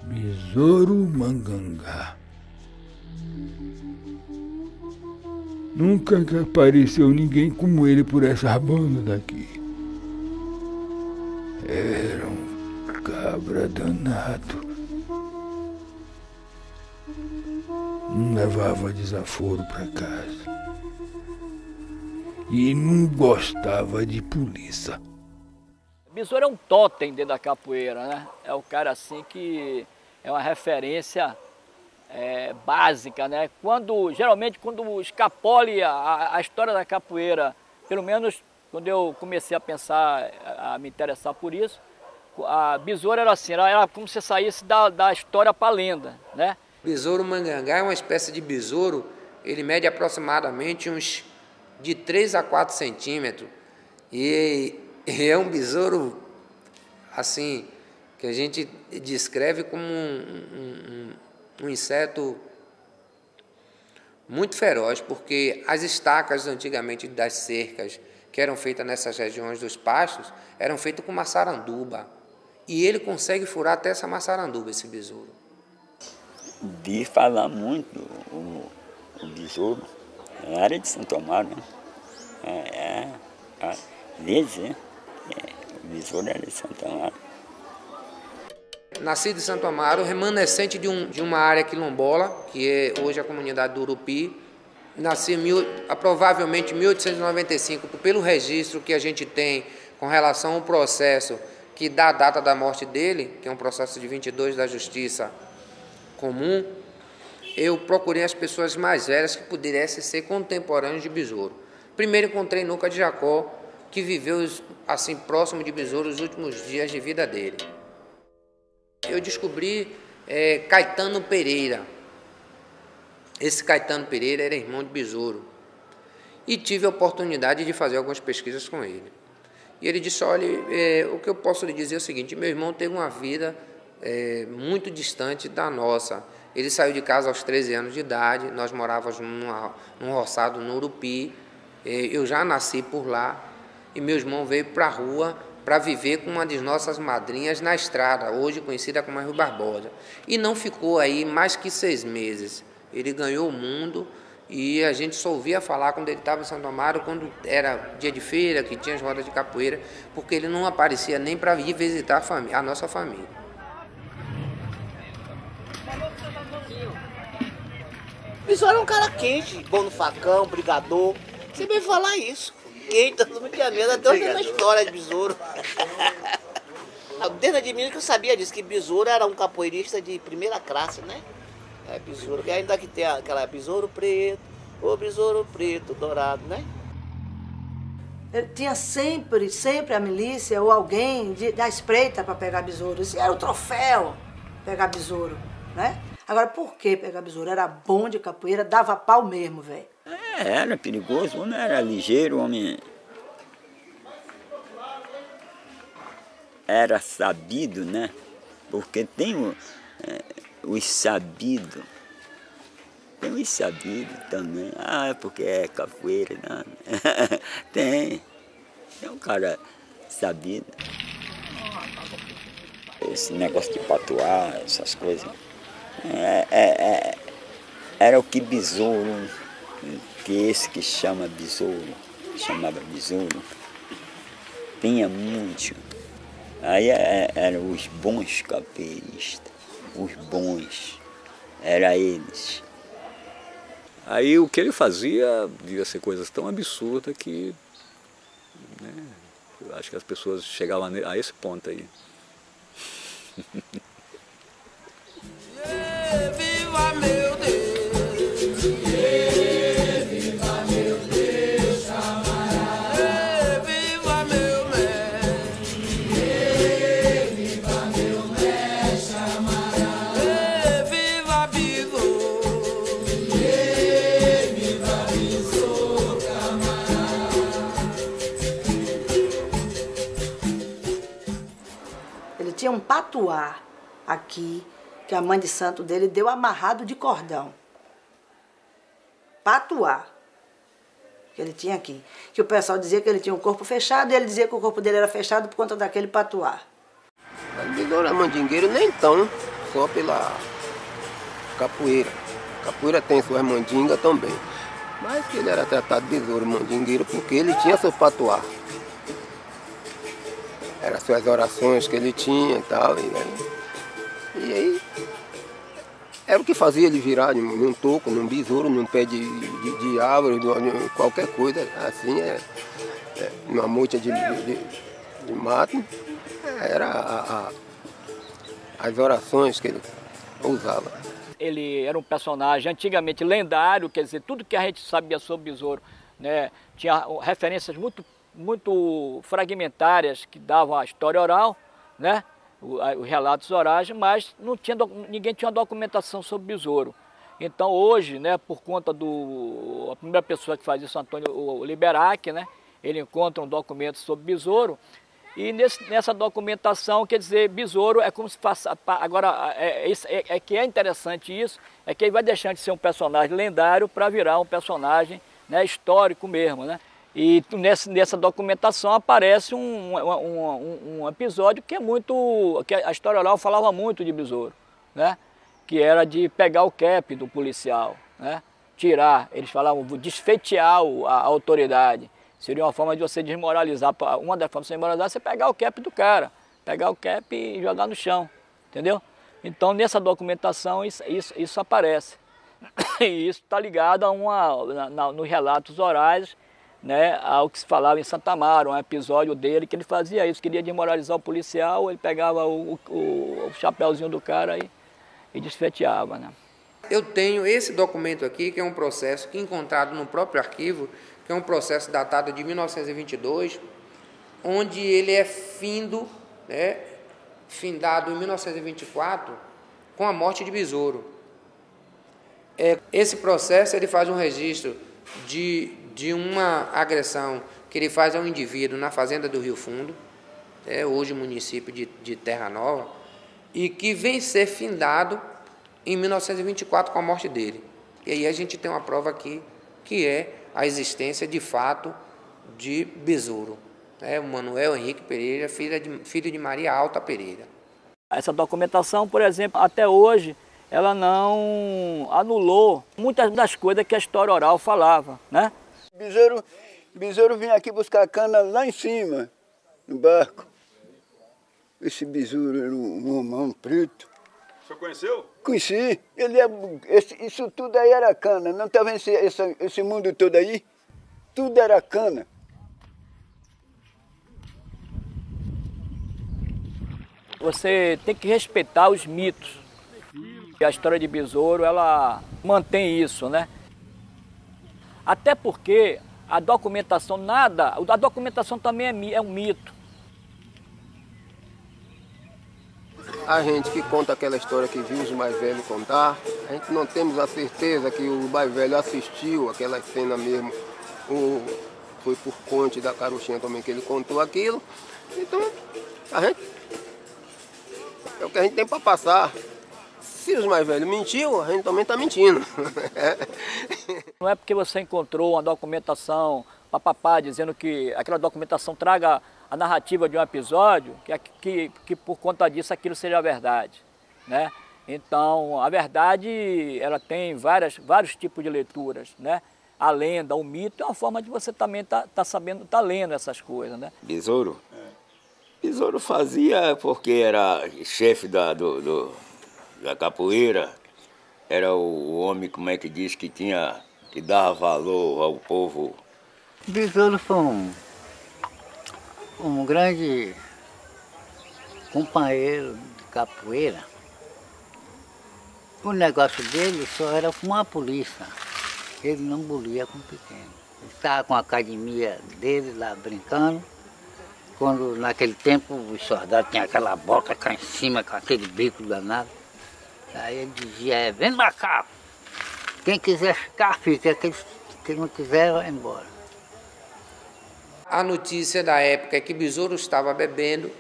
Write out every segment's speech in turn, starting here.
Besouro Mangangá. Nunca que apareceu ninguém como ele por essa banda daqui. Era um cabra danado. Não levava desaforo pra casa. E não gostava de polícia. Besouro é um totem dentro da capoeira, né? É o cara assim que é uma referência básica, né? Geralmente quando escapole a história da capoeira, pelo menos quando eu comecei a pensar, a me interessar por isso, a besouro era assim, era como se saísse da história para a lenda, né? Besouro Mangangá é uma espécie de besouro, ele mede aproximadamente uns de 3 a 4 centímetros e é um besouro assim que a gente descreve como um inseto muito feroz, porque as estacas antigamente das cercas que eram feitas nessas regiões dos pastos eram feitas com maçaranduba e ele consegue furar até essa maçaranduba, esse besouro. De falar muito o besouro, é área de Santo Amaro, né? O besouro era de Santo Amaro. Nascido em Santo Amaro, remanescente de uma área quilombola, que é hoje a comunidade do Urupi. Nasci provavelmente em 1895, pelo registro que a gente tem com relação ao processo que dá a data da morte dele, que é um processo de 22 da Justiça Comum. Eu procurei as pessoas mais velhas que pudessem ser contemporâneos de besouro. Primeiro encontrei Nuca de Jacó, que viveu assim próximo de besouro os últimos dias de vida dele. Eu descobri Caetano Pereira. Esse Caetano Pereira era irmão de besouro. E tive a oportunidade de fazer algumas pesquisas com ele. E ele disse, olha, o que eu posso lhe dizer é o seguinte, meu irmão teve uma vida muito distante da nossa. Ele saiu de casa aos 13 anos de idade, nós morávamos num roçado no Urupi, eu já nasci por lá, e meu irmão veio para a rua para viver com uma das nossas madrinhas na estrada, hoje conhecida como Rui Barbosa. E não ficou aí mais que 6 meses. Ele ganhou o mundo e a gente só ouvia falar quando ele estava em Santo Amaro, quando era dia de feira, que tinha as rodas de capoeira, porque ele não aparecia nem para ir visitar a nossa família. O besouro é um cara quente, bom no facão, brigador. Você veio falar isso. Quente, todo mundo tinha medo, até hoje uma história de besouro. Desde de mim que eu sabia disso, que besouro era um capoeirista de primeira classe, né? Besouro, e ainda que tem aquela besouro preto, o besouro preto, dourado, né? Ele tinha sempre a milícia ou alguém da espreita para pegar besouro. Isso era o troféu, pegar besouro, né? Agora, por que pegar besouro? Era bom de capoeira, dava pau mesmo, velho. Era perigoso, o homem era ligeiro, o homem era sabido, né? Porque tem os sabidos, tem os sabidos também. Porque é capoeira, não. Tem um cara sabido. Esse negócio de patuar, essas coisas. Era o que besouro, que esse que chama besouro, chamava besouro, tinha muito. Aí eram os bons capoeiristas, os bons, eram eles. Aí o que ele fazia devia ser coisas tão absurdas que, né, eu acho que as pessoas chegavam a esse ponto aí. Viva meu Deus, viva meu Deus, camarada, viva meu mestre, viva meu mestre, camarada, viva besouro, viva besouro, camarada. Ele tinha um patuá aqui, que a mãe de santo dele deu amarrado de cordão. Patuá, que ele tinha aqui. Que o pessoal dizia que ele tinha um corpo fechado e ele dizia que o corpo dele era fechado por conta daquele patuá. O besouro é mandingueiro, nem tão. só pela capoeira. A capoeira tem suas mandingas também. Mas que ele era tratado de besouro mandingueiro porque ele tinha seu patuá. Eram suas orações que ele tinha e tal. E aí era o que fazia ele virar num toco, num besouro, num pé de árvore, de qualquer coisa, assim, numa moita de mato. Era as orações que ele usava. Ele era um personagem antigamente lendário, quer dizer, tudo que a gente sabia sobre besouro, né, tinha referências muito fragmentárias que davam a história oral, né, os relatos orais, mas ninguém tinha uma documentação sobre besouro. Então hoje, né, por conta a primeira pessoa que faz isso, Antônio Liberac, né, ele encontra um documento sobre besouro. E nessa documentação, quer dizer, besouro é como se fosse... Agora, que é interessante isso, é que ele vai deixando de ser um personagem lendário para virar um personagem, né, histórico mesmo, né? E nessa documentação aparece um episódio que que a história oral falava muito de besouro, né? Que era de pegar o cap do policial, né? Tirar, eles falavam, desfeitear a autoridade. Seria uma forma de você desmoralizar. Uma das formas de você desmoralizar é você pegar o cap do cara. Pegar o cap e jogar no chão. Entendeu? Então, nessa documentação, isso aparece. E isso está ligado nos relatos orais, né, ao que se falava em Santa Amaro, um episódio dele que ele fazia isso. Queria desmoralizar o policial, ele pegava o chapéuzinho do cara e desfeteava, né? Eu tenho esse documento aqui, que é um processo que encontrado no próprio arquivo, que é um processo datado de 1922, onde ele é findado em 1924 com a morte de besouro. Esse processo ele faz um registro de uma agressão que ele faz a um indivíduo na fazenda do Rio Fundo, hoje município de Terra Nova, e que vem ser findado em 1924 com a morte dele. E aí a gente tem uma prova aqui que é a existência de fato de besouro. O Manuel Henrique Pereira, filho de Maria Alta Pereira. Essa documentação, por exemplo, até hoje, ela não anulou muitas das coisas que a história oral falava, né? Besouro vinha aqui buscar cana lá em cima, no barco. Esse besouro era um homão preto. O senhor conheceu? Conheci. Isso tudo aí era cana. Não está vendo esse mundo todo aí? Tudo era cana. Você tem que respeitar os mitos. E a história de besouro, ela mantém isso, né? Até porque a documentação também é um mito. A gente que conta aquela história que viu os mais velhos contar, a gente não temos a certeza que o mais velho assistiu aquela cena mesmo, foi por conta da Caruchinha também que ele contou aquilo. Então, é o que a gente tem para passar. Se os mais velhos mentiu, a gente também está mentindo. Não é porque você encontrou uma documentação papapá dizendo que aquela documentação traga a narrativa de um episódio, que por conta disso aquilo seja a verdade, né? Então, a verdade, ela tem vários tipos de leituras, né? A lenda, o mito é uma forma de você também tá lendo essas coisas, né? Besouro? Besouro fazia porque era chefe da capoeira, era o homem, como é que diz, que dava valor ao povo. Besouro foi um grande companheiro de capoeira. O negócio dele só era fumar a polícia. Ele não bolia com pequeno. Ele estava com a academia dele lá brincando. Quando naquele tempo os soldados tinham aquela bota cá em cima, com aquele bico danado. Aí ele dizia, vem macaco. Quem quiser ficar, fica. Quem não quiser, vai embora. A notícia da época é que Besouro estava bebendo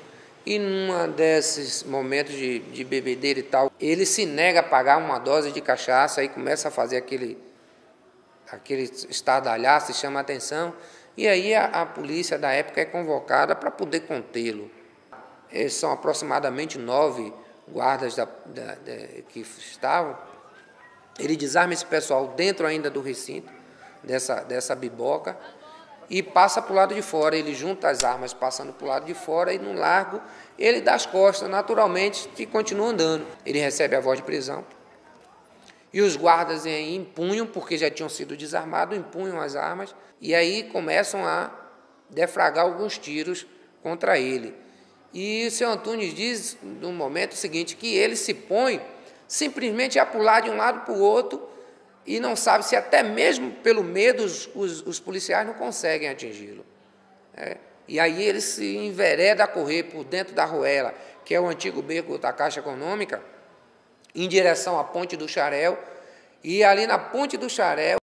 e num desses momentos de bebedeira e tal, ele se nega a pagar uma dose de cachaça e começa a fazer aquele estardalhaço e chama a atenção. E aí a polícia da época é convocada para poder contê-lo. São aproximadamente 9 guardas que estavam, ele desarma esse pessoal dentro ainda do recinto, dessa biboca, e passa para o lado de fora. Ele junta as armas passando para o lado de fora e no largo ele dá as costas naturalmente e continua andando. Ele recebe a voz de prisão e os guardas empunham, porque já tinham sido desarmados, empunham as armas e aí começam a defragar alguns tiros contra ele. E o seu Antunes diz no momento seguinte que ele se põe simplesmente a pular de um lado para o outro e não sabe se até mesmo pelo medo os policiais não conseguem atingi-lo. E aí ele se envereda a correr por dentro da arruela, que é o antigo beco da Caixa Econômica, em direção à Ponte do Xarel, e ali na Ponte do Xarel